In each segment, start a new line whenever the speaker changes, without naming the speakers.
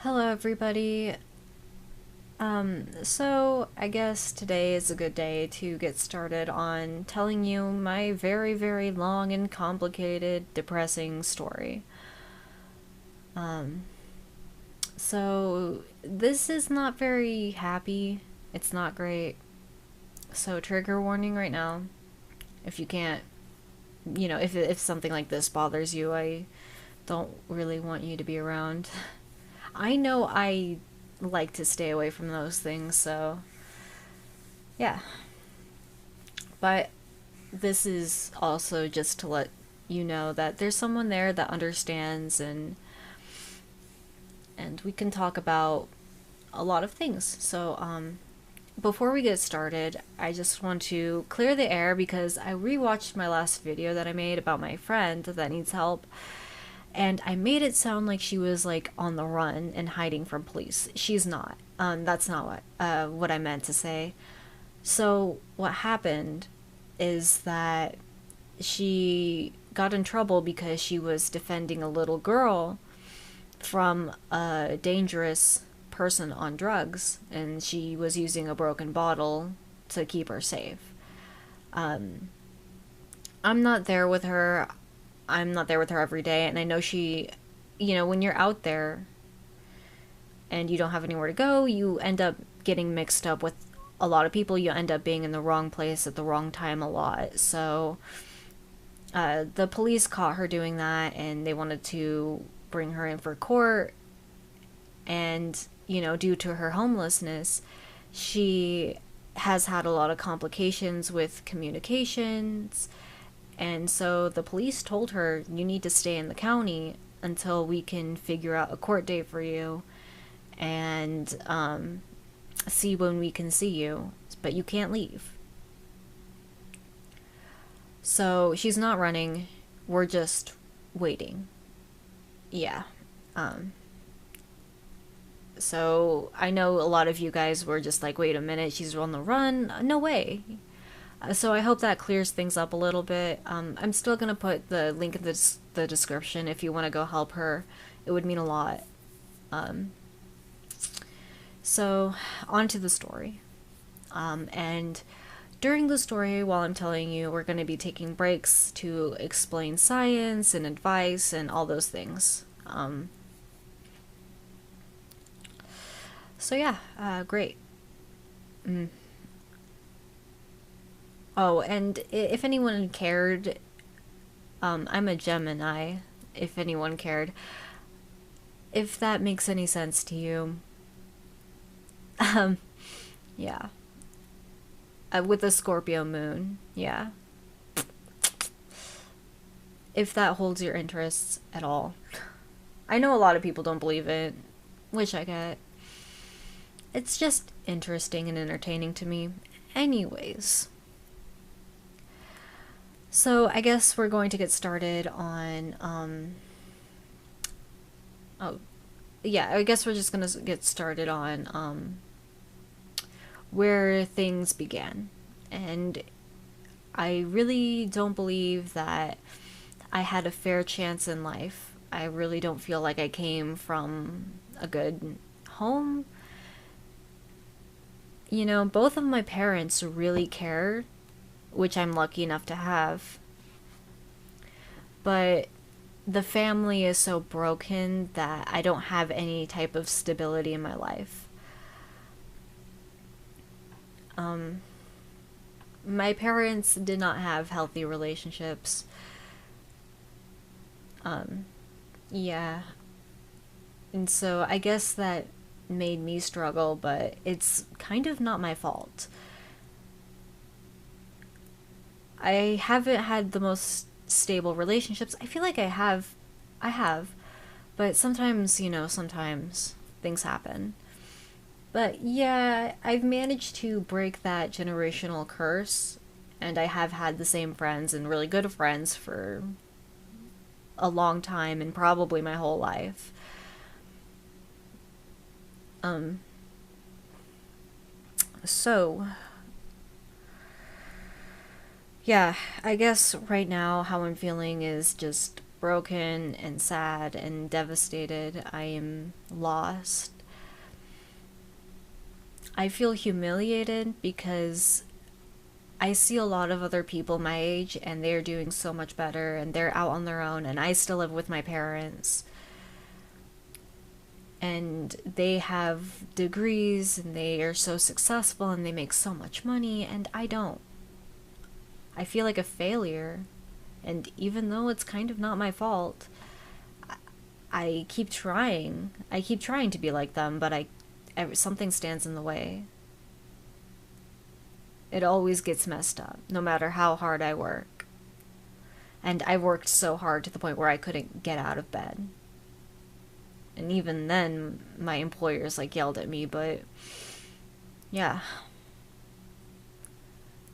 Hello, everybody. So I guess today is a good day to get started on telling you my very, very long and complicated, depressing story. Um, so this is not very happy. It's not great. So trigger warning right now. If you can't, if something like this bothers you, I don't really want you to be around. I know I like to stay away from those things, so yeah. But this is also just to let you know that there's someone there that understands and we can talk about a lot of things. So before we get started, I just want to clear the air because I rewatched my last video that I made about my friend that needs help, and I made it sound like she was like on the run and hiding from police. She's not. That's not what I meant to say. So what happened is that she got in trouble because she was defending a little girl from a dangerous person on drugs, and she was using a broken bottle to keep her safe. Um, I'm not there with her. I'm not there with her every day, and I know she, when you're out there and you don't have anywhere to go, you end up getting mixed up with a lot of people. You end up being in the wrong place at the wrong time a lot. So the police caught her doing that, and they wanted to bring her in for court. And, due to her homelessness, she has had a lot of complications with communications. And so the police told her, you need to stay in the county until we can figure out a court date for you and see when we can see you. But you can't leave. So she's not running. We're just waiting. Yeah. So I know a lot of you guys were just like, wait a minute, she's on the run? No way. So I hope that clears things up a little bit. I'm still going to put the link in the description if you want to go help her. It would mean a lot. So on to the story. And during the story, while I'm telling you, we're going to be taking breaks to explain science and advice and all those things. So yeah, great. Oh, and if anyone cared, I'm a Gemini, if anyone cared. If that makes any sense to you. Yeah. With a Scorpio moon, yeah. If that holds your interests at all. I know a lot of people don't believe it, which I get. It's just interesting and entertaining to me. Anyways. So I guess we're going to get started on, oh, yeah, I guess we're just gonna get started on, where things began. And I really don't believe that I had a fair chance in life. I really don't feel like I came from a good home. Both of my parents really cared, which I'm lucky enough to have. But the family is so broken that I don't have any type of stability in my life. My parents did not have healthy relationships. Yeah. And so I guess that made me struggle, but it's kind of not my fault. I haven't had the most stable relationships. I feel like I have, but sometimes things happen. But yeah, I've managed to break that generational curse, and I have had the same friends and really good friends for a long time and probably my whole life. Um, so, yeah, I guess right now how I'm feeling is just broken and sad and devastated. I am lost. I feel humiliated because I see a lot of other people my age and they're doing so much better and they're out on their own, and I still live with my parents. And they have degrees and they are so successful and they make so much money, and I don't. I feel like a failure. And even though it's kind of not my fault, I keep trying. I keep trying to be like them, but something stands in the way. It always gets messed up, no matter how hard I work. And I worked so hard to the point where I couldn't get out of bed. And even then, my employers like yelled at me, but yeah.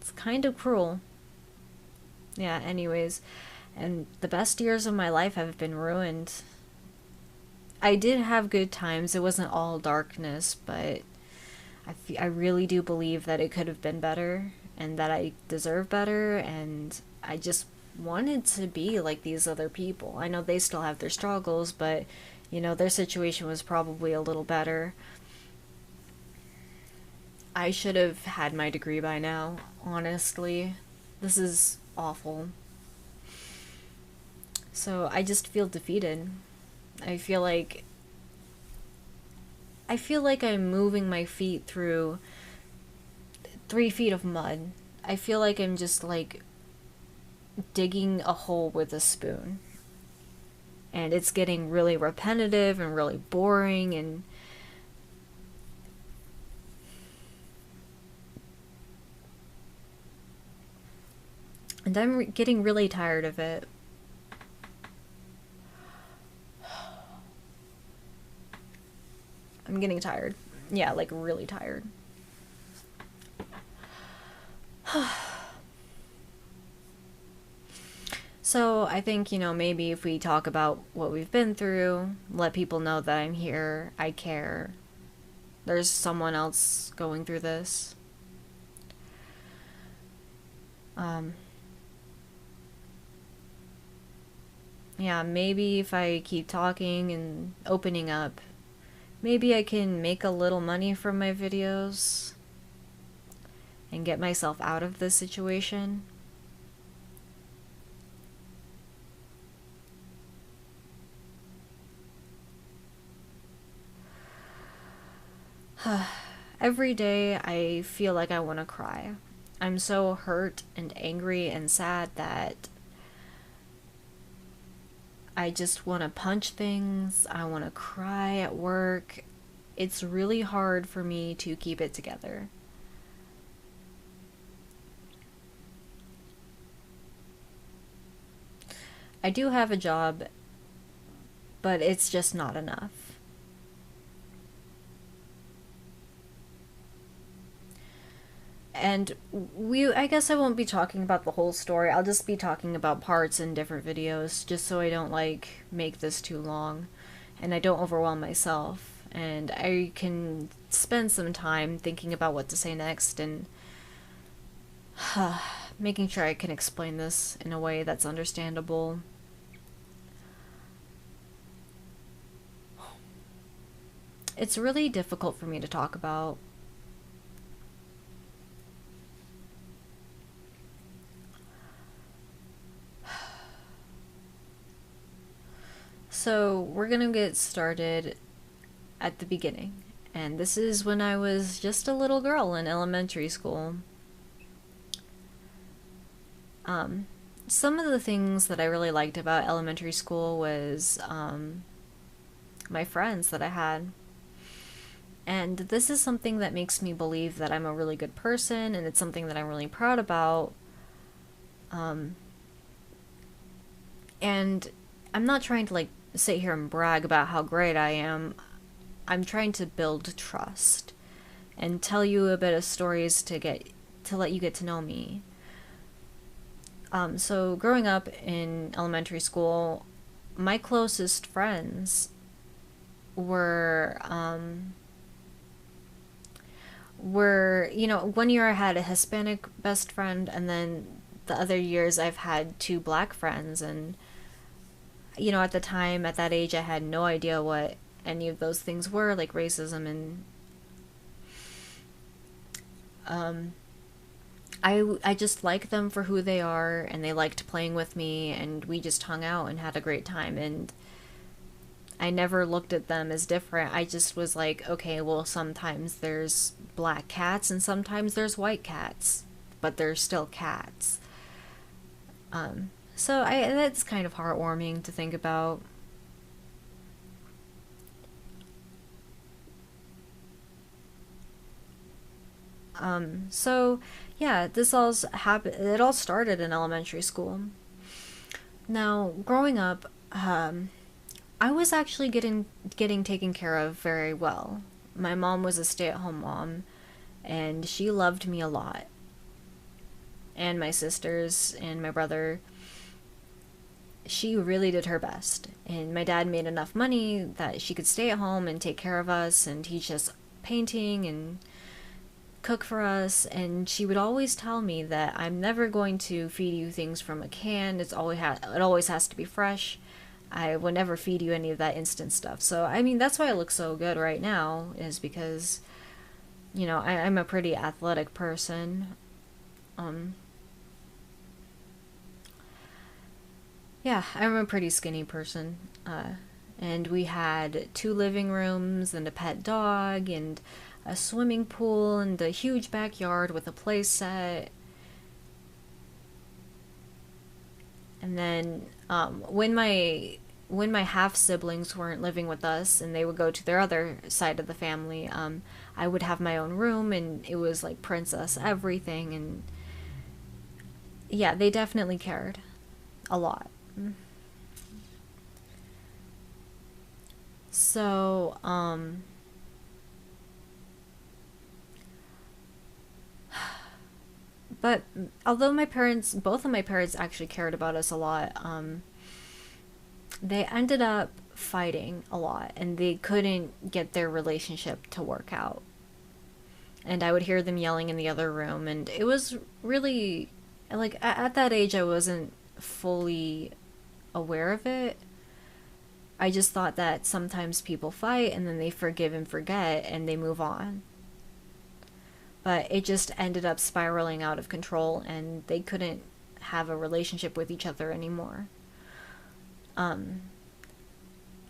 It's kind of cruel. Yeah, anyways. And the best years of my life have been ruined. I did have good times. It wasn't all darkness, but I really do believe that it could have been better and that I deserve better, and I just wanted to be like these other people. I know they still have their struggles, but you know, their situation was probably a little better. I should have had my degree by now, honestly. This is awful. So I just feel defeated. I feel like I'm moving my feet through 3 feet of mud. I feel like I'm just like digging a hole with a spoon. And it's getting really repetitive and really boring, and I'm getting really tired of it. I'm getting tired. Yeah, like really tired. So I think, maybe if we talk about what we've been through, let people know that I'm here, I care. There's someone else going through this. Yeah, maybe if I keep talking and opening up, maybe I can make a little money from my videos and get myself out of this situation. Every day I feel like I want to cry. I'm so hurt and angry and sad that I just want to punch things. I want to cry at work. It's really hard for me to keep it together. I do have a job, but it's just not enough. And I guess I won't be talking about the whole story. I'll just be talking about parts in different videos, just so I don't make this too long and I don't overwhelm myself, and I can spend some time thinking about what to say next and making sure I can explain this in a way that's understandable. It's really difficult for me to talk about. So we're gonna get started at the beginning, and this is when I was just a little girl in elementary school. Some of the things that I really liked about elementary school was my friends that I had. And this is something that makes me believe that I'm a really good person, and it's something that I'm really proud about. And I'm not trying to sit here and brag about how great I am. I'm trying to build trust and tell you a bit of stories to let you get to know me. So growing up in elementary school, my closest friends were, one year I had a Hispanic best friend, and then the other years I've had 2 black friends, and you know, at the time, at that age, I had no idea what any of those things were, like racism, and um, I just liked them for who they are, and they liked playing with me, and we just hung out and had a great time. And I never looked at them as different. I just was like, okay, well, sometimes there's black cats and sometimes there's white cats, but they're still cats. So that's kind of heartwarming to think about. So yeah, this all happened. It all started in elementary school. Now, growing up, I was actually getting taken care of very well. My mom was a stay-at-home mom, and she loved me a lot, and my sisters and my brother. She really did her best, and my dad made enough money that she could stay at home and take care of us and teach us painting and cook for us. And she would always tell me that I'm never going to feed you things from a can. It always has to be fresh. I will never feed you any of that instant stuff. So I mean, that's why I look so good right now, is because, you know, I'm a pretty athletic person. um yeah, I'm a pretty skinny person. And we had two living rooms and a pet dog and a swimming pool and a huge backyard with a play set. And then when my half siblings weren't living with us and they would go to their other side of the family, I would have my own room, and it was like princess everything. And yeah, they definitely cared a lot. So but although both of my parents actually cared about us a lot, they ended up fighting a lot, and they couldn't get their relationship to work out. And I would hear them yelling in the other room, and it was really, like, at that age I wasn't fully aware of it. I just thought that sometimes people fight and then they forgive and forget and they move on. But it just ended up spiraling out of control, and they couldn't have a relationship with each other anymore. Um,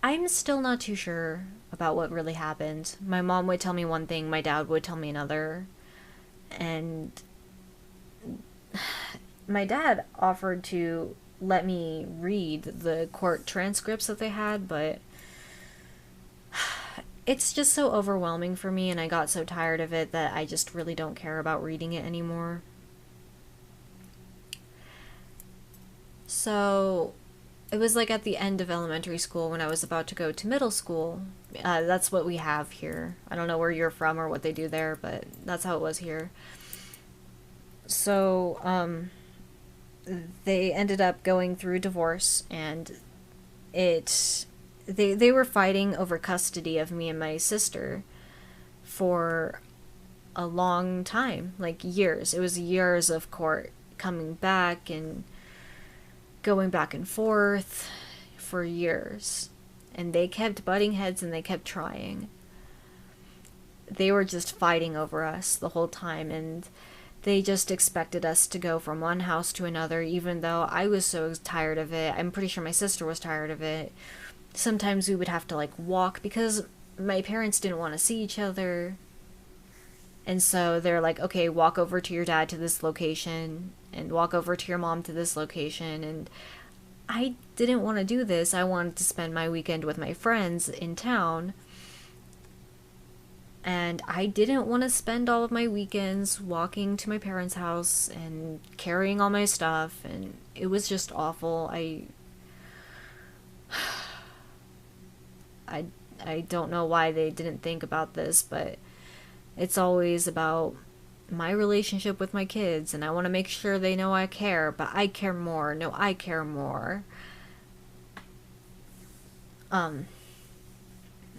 I'm still not too sure about what really happened. My mom would tell me one thing, my dad would tell me another. And my dad offered to let me read the court transcripts that they had, but it's just so overwhelming for me, and I got so tired of it that I just really don't care about reading it anymore. So it was like at the end of elementary school when I was about to go to middle school. That's what we have here. I don't know where you're from or what they do there, but that's how it was here. So they ended up going through divorce, and it they were fighting over custody of me and my sister for a long time, like years. It was years of court coming back and going back and forth for years. And they kept butting heads and they kept trying. They were just fighting over us the whole time, and they just expected us to go from one house to another, even though I was so tired of it. I'm pretty sure my sister was tired of it. Sometimes we would have to like walk because my parents didn't want to see each other. And so they're like, okay, walk over to your dad to this location and walk over to your mom to this location. And I didn't want to do this. I wanted to spend my weekend with my friends in town. And I didn't want to spend all of my weekends walking to my parents' house and carrying all my stuff. And it was just awful. I don't know why they didn't think about this, but it's always about my relationship with my kids, and I want to make sure they know I care, but I care more. No, I care more.